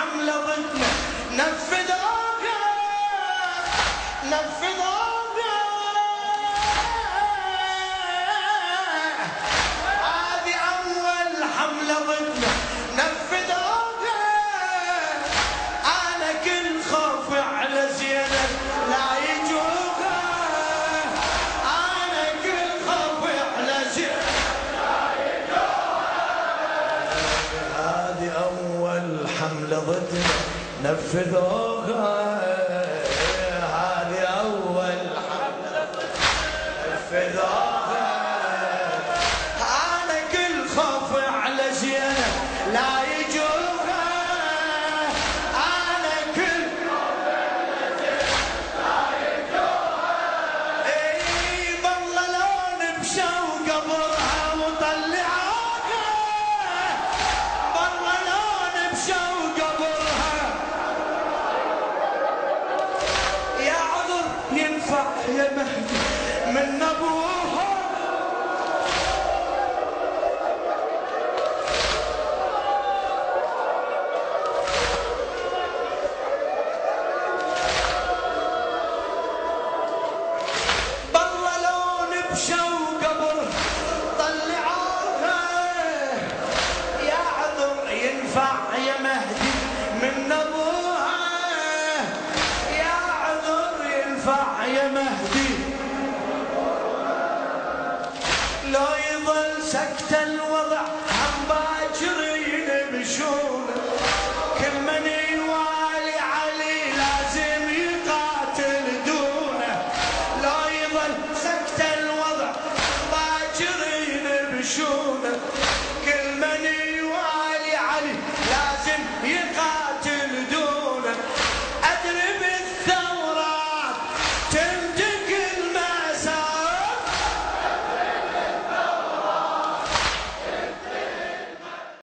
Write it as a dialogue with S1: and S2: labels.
S1: الحملة ضدنا نفذوها نفذوها. هذه أول حملة ضدنا نفذوها. أنا كل خوفي على زينب لا يجوها. أنا كل خوفي على زينب لا يجوها. هذه أول حملة ضدنا نفذوها. هذه أول حملة ضدنا نفذوها. أنا كل خوفي على زينب لا يجوها. أنا كل خوفي على زينب لا يجوها. إي ظللون بشوق قبرها وطلعوها. ظللون بشوق قبرها. يا عذر ينفع يا مهدي من أبوها. ظللون بشوق قبرها طلعوها. يا عذر ينفع يا مهدي من أبوها. يا عذر ينفع يا مهدي. لو يظل سكت